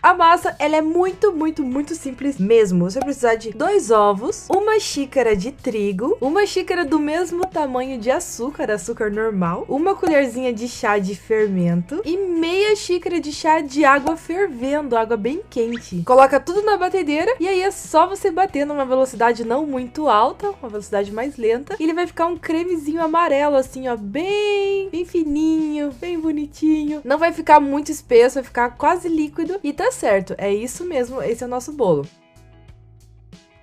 A massa, ela é muito, muito, muito simples mesmo. Você vai precisar de 2 ovos, 1 xícara de trigo, 1 xícara do mesmo tamanho de açúcar, açúcar normal, 1 colherzinha de chá de fermento e meia xícara de chá de água fervendo, água bem quente. Coloca tudo na batedeira e aí é só você bater numa velocidade não muito alta, uma velocidade mais lenta, e ele vai ficar um cremezinho amarelo assim, ó, bem fininho, bem bonitinho. Não vai ficar muito espesso, vai ficar quase líquido e tá certo, é isso mesmo, esse é o nosso bolo.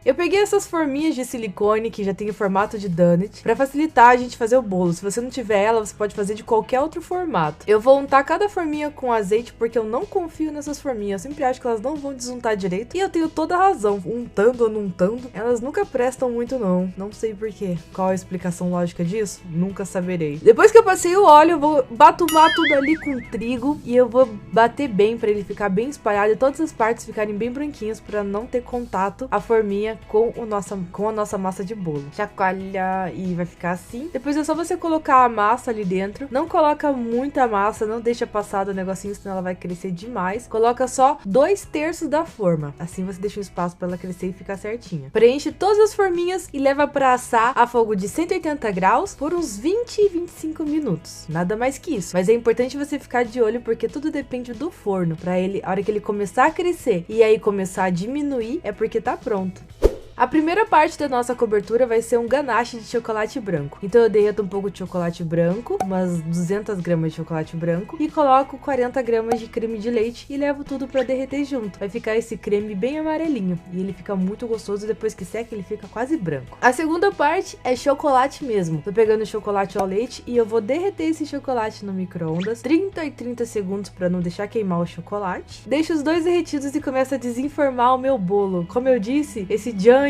Eu peguei essas forminhas de silicone que já tem o formato de donut pra facilitar a gente fazer o bolo. Se você não tiver ela, você pode fazer de qualquer outro formato. Eu vou untar cada forminha com azeite porque eu não confio nessas forminhas. Eu sempre acho que elas não vão desuntar direito. E eu tenho toda a razão. Untando ou não untando, elas nunca prestam muito não. Não sei porquê. Qual a explicação lógica disso? Nunca saberei. Depois que eu passei o óleo, eu vou batumar tudo ali com trigo. E eu vou bater bem pra ele ficar bem espalhado e todas as partes ficarem bem branquinhas pra não ter contato a forminha com a nossa massa de bolo. Chacoalha e vai ficar assim. Depois é só você colocar a massa ali dentro. Não coloca muita massa, não deixa passar do negocinho, senão ela vai crescer demais. Coloca só 2/3 da forma. Assim você deixa um espaço para ela crescer e ficar certinha. Preenche todas as forminhas e leva para assar a fogo de 180 graus por uns 20 25 minutos. Nada mais que isso. Mas é importante você ficar de olho porque tudo depende do forno. Para ele, a hora que ele começar a crescer e aí começar a diminuir, é porque tá pronto. A primeira parte da nossa cobertura vai ser um ganache de chocolate branco. Então eu derreto um pouco de chocolate branco, umas 200 gramas de chocolate branco, e coloco 40 gramas de creme de leite e levo tudo pra derreter junto. Vai ficar esse creme bem amarelinho e ele fica muito gostoso, depois que seca ele fica quase branco. A segunda parte é chocolate mesmo. Tô pegando o chocolate ao leite e eu vou derreter esse chocolate no micro-ondas 30 e 30 segundos pra não deixar queimar o chocolate. Deixo os dois derretidos e começo a desenformar o meu bolo. Como eu disse, esse jam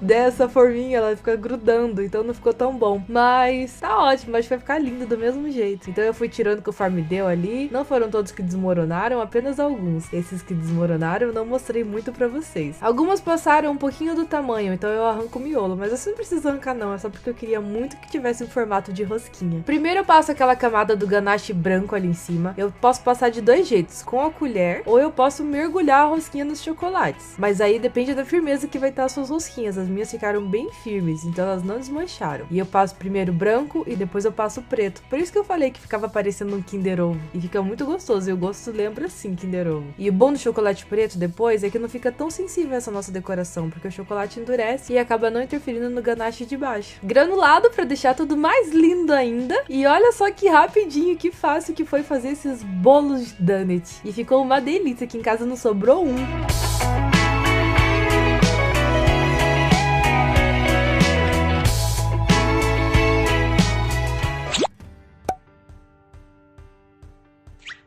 dessa forminha, ela fica grudando, então não ficou tão bom, mas tá ótimo, acho que vai ficar lindo do mesmo jeito. Então eu fui tirando conforme deu ali, não foram todos que desmoronaram, apenas alguns. Esses que desmoronaram eu não mostrei muito pra vocês. Algumas passaram um pouquinho do tamanho, então eu arranco o miolo, mas você não precisa arrancar não, é só porque eu queria muito que tivesse um formato de rosquinha. Primeiro eu passo aquela camada do ganache branco ali em cima. Eu posso passar de 2 jeitos, com a colher, ou eu posso mergulhar a rosquinha nos chocolates, mas aí depende da firmeza que vai estar as suas rosquinhas. As minhas ficaram bem firmes, então elas não desmancharam. E eu passo primeiro branco e depois eu passo preto. Por isso que eu falei que ficava parecendo um Kinder Ovo. E fica muito gostoso, e o gosto lembra sim Kinder Ovo. E o bom do chocolate preto depois é que não fica tão sensível essa nossa decoração, porque o chocolate endurece e acaba não interferindo no ganache de baixo. Granulado pra deixar tudo mais lindo ainda. E olha só que rapidinho, que fácil que foi fazer esses bolos de donut. E ficou uma delícia, aqui em casa não sobrou um.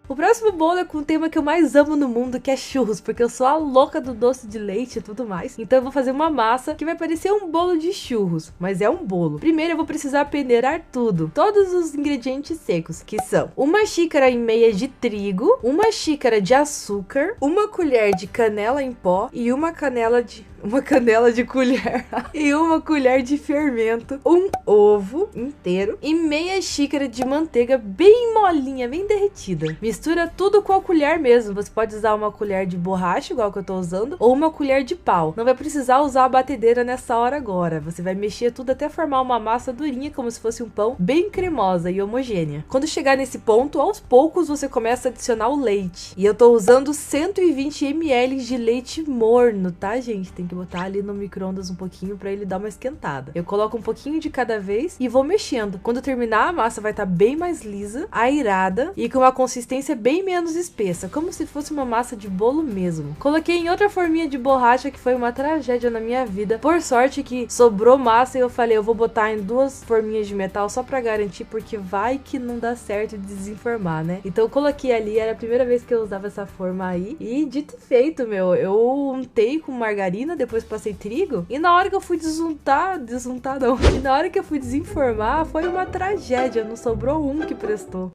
O próximo bolo é com o tema que eu mais amo no mundo, que é churros, porque eu sou a louca do doce de leite e tudo mais. Então eu vou fazer uma massa que vai parecer um bolo de churros, mas é um bolo. Primeiro eu vou precisar peneirar tudo, todos os ingredientes secos, que são 1,5 xícara de trigo, 1 xícara de açúcar, 1 colher de canela em pó e uma canela de colher e 1 colher de fermento, um ovo inteiro e meia xícara de manteiga bem molinha, bem derretida. Mistura tudo com a colher mesmo. Você pode usar uma colher de borracha, igual que eu tô usando, ou uma colher de pau. Não vai precisar usar a batedeira nessa hora agora. Você vai mexer tudo até formar uma massa durinha, como se fosse um pão, bem cremosa e homogênea. Quando chegar nesse ponto, aos poucos você começa a adicionar o leite. E eu tô usando 120 ml de leite morno, tá, gente? Tem que botar ali no micro-ondas um pouquinho pra ele dar uma esquentada. Eu coloco um pouquinho de cada vez e vou mexendo. Quando terminar, a massa vai estar bem mais lisa, airada e com uma consistência bem menos espessa, como se fosse uma massa de bolo mesmo. Coloquei em outra forminha de borracha, que foi uma tragédia na minha vida. Por sorte que sobrou massa e eu falei, eu vou botar em 2 forminhas de metal só pra garantir, porque vai que não dá certo de desenformar, né? Então eu coloquei ali, era a primeira vez que eu usava essa forma aí. E dito e feito, meu, eu untei com margarina, depois passei trigo, e na hora que eu fui desuntar não, e na hora que eu fui desenformar, foi uma tragédia, não sobrou um que prestou.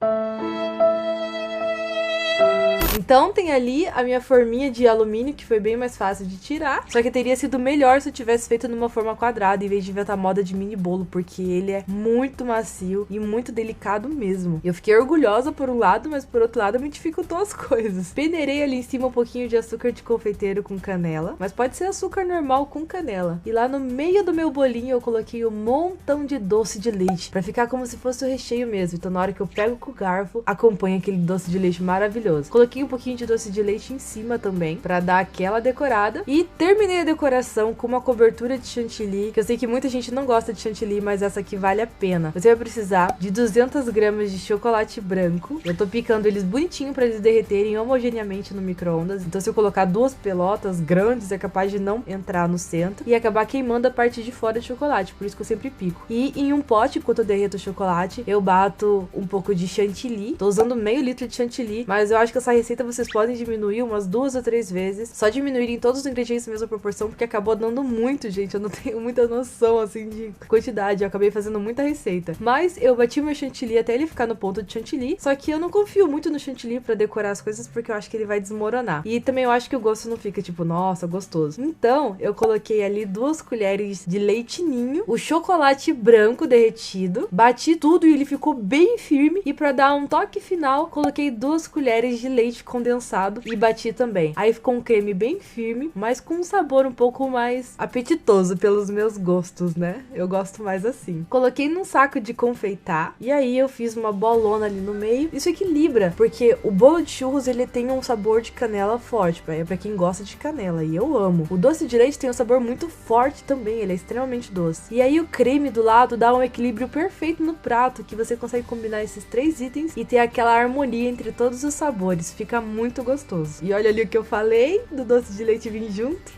Então tem ali a minha forminha de alumínio, que foi bem mais fácil de tirar. Só que teria sido melhor se eu tivesse feito numa forma quadrada, em vez de inventar moda de mini bolo, porque ele é muito macio e muito delicado mesmo. Eu fiquei orgulhosa por um lado, mas por outro lado me dificultou as coisas. Peneirei ali em cima um pouquinho de açúcar de confeiteiro com canela, mas pode ser açúcar normal com canela. E lá no meio do meu bolinho eu coloquei um montão de doce de leite, pra ficar como se fosse o recheio mesmo. Então na hora que eu pego com o garfo, acompanha aquele doce de leite maravilhoso. Coloquei um pouquinho de doce de leite em cima também, pra dar aquela decorada. E terminei a decoração com uma cobertura de chantilly, que eu sei que muita gente não gosta de chantilly, mas essa aqui vale a pena. Você vai precisar de 200 gramas de chocolate branco. Eu tô picando eles bonitinho pra eles derreterem homogeneamente no micro-ondas. Então se eu colocar duas pelotas grandes, é capaz de não entrar no centro e acabar queimando a parte de fora de chocolate. Por isso que eu sempre pico. E em um pote, enquanto eu derreto o chocolate, eu bato um pouco de chantilly. Tô usando meio litro de chantilly, mas eu acho que essa receita vocês podem diminuir umas 2 ou 3 vezes. Só diminuírem todos os ingredientes na mesma proporção, porque acabou dando muito, gente. Eu não tenho muita noção, assim, de quantidade. Eu acabei fazendo muita receita. Mas eu bati meu chantilly até ele ficar no ponto de chantilly. Só que eu não confio muito no chantilly pra decorar as coisas, porque eu acho que ele vai desmoronar. E também eu acho que o gosto não fica, tipo, nossa, gostoso. Então, eu coloquei ali 2 colheres de leite ninho, o chocolate branco derretido, bati tudo e ele ficou bem firme. E pra dar um toque final, coloquei 2 colheres de leite condensado e bati também. Aí ficou um creme bem firme, mas com um sabor um pouco mais apetitoso pelos meus gostos, né? Eu gosto mais assim. Coloquei num saco de confeitar e aí eu fiz uma bolona ali no meio. Isso equilibra, porque o bolo de churros ele tem um sabor de canela forte, é pra quem gosta de canela, e eu amo. O doce de leite tem um sabor muito forte também, ele é extremamente doce. E aí o creme do lado dá um equilíbrio perfeito no prato, que você consegue combinar esses 3 itens e ter aquela harmonia entre todos os sabores. Fica muito gostoso. E olha ali o que eu falei do doce de leite vir junto.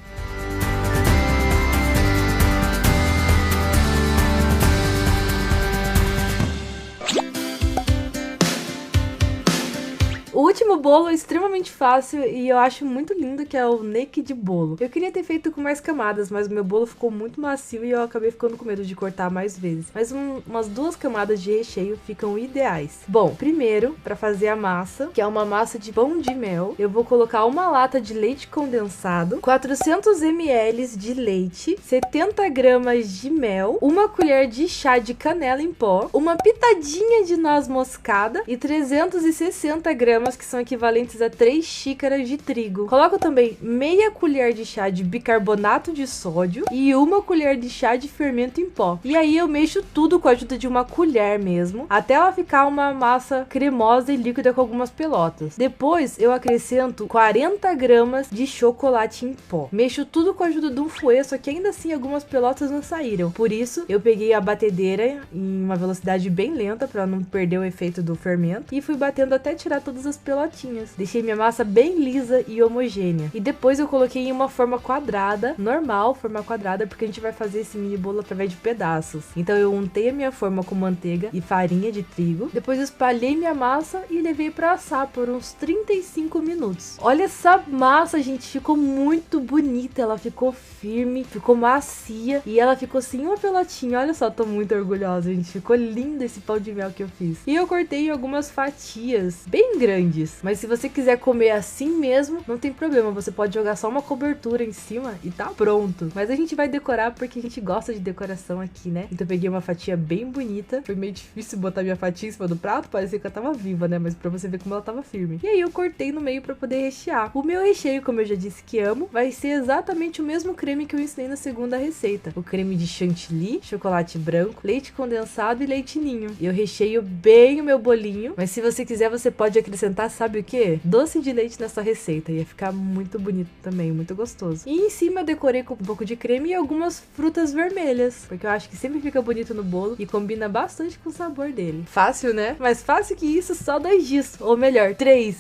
O último bolo é extremamente fácil e eu acho muito lindo, que é o naked bolo. Eu queria ter feito com mais camadas, mas o meu bolo ficou muito macio e eu acabei ficando com medo de cortar mais vezes. Mas umas 2 camadas de recheio ficam ideais. Bom, primeiro, para fazer a massa, que é uma massa de pão de mel, eu vou colocar uma lata de leite condensado, 400 ml de leite, 70 gramas de mel, uma colher de chá de canela em pó, uma pitadinha de noz moscada e 360 gramas, que são equivalentes a 3 xícaras de trigo. Coloco também meia colher de chá de bicarbonato de sódio e uma colher de chá de fermento em pó. E aí eu mexo tudo com a ajuda de uma colher mesmo, até ela ficar uma massa cremosa e líquida com algumas pelotas. Depois eu acrescento 40 gramas de chocolate em pó. Mexo tudo com a ajuda de um fouet, só que ainda assim algumas pelotas não saíram. Por isso eu peguei a batedeira em uma velocidade bem lenta para não perder o efeito do fermento e fui batendo até tirar todas as pelotinhas. Deixei minha massa bem lisa e homogênea. E depois eu coloquei em uma forma quadrada, normal, forma quadrada, porque a gente vai fazer esse mini bolo através de pedaços. Então eu untei a minha forma com manteiga e farinha de trigo. Depois eu espalhei minha massa e levei para assar por uns 35 minutos. Olha essa massa, gente, ficou muito bonita. Ela ficou firme, ficou macia e ela ficou sem uma pelotinha. Olha só, tô muito orgulhosa, gente. Ficou lindo esse pão de mel que eu fiz. E eu cortei em algumas fatias bem grandes. Mas se você quiser comer assim mesmo, não tem problema. Você pode jogar só uma cobertura em cima e tá pronto. Mas a gente vai decorar porque a gente gosta de decoração aqui, né? Então eu peguei uma fatia bem bonita. Foi meio difícil botar minha fatia em cima do prato. Parecia que eu tava viva, né? Mas pra você ver como ela tava firme. E aí eu cortei no meio pra poder rechear. O meu recheio, como eu já disse que amo, vai ser exatamente o mesmo creme que eu ensinei na segunda receita. O creme de chantilly, chocolate branco, leite condensado e leite ninho. E eu recheio bem o meu bolinho. Mas se você quiser, você pode acrescentar, sabe o que? Doce de leite nessa receita. Ia ficar muito bonito também, muito gostoso. E em cima eu decorei com um pouco de creme e algumas frutas vermelhas, porque eu acho que sempre fica bonito no bolo e combina bastante com o sabor dele. Fácil, né? Mais fácil que isso, só 2 dias. Ou melhor, 3.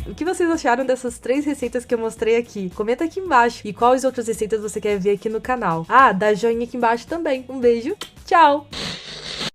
O que vocês acharam dessas 3 receitas que eu mostrei aqui? Comenta aqui embaixo. E quais outras receitas você quer ver aqui no canal. Ah, dá joinha aqui embaixo também. Um beijo. Tchau!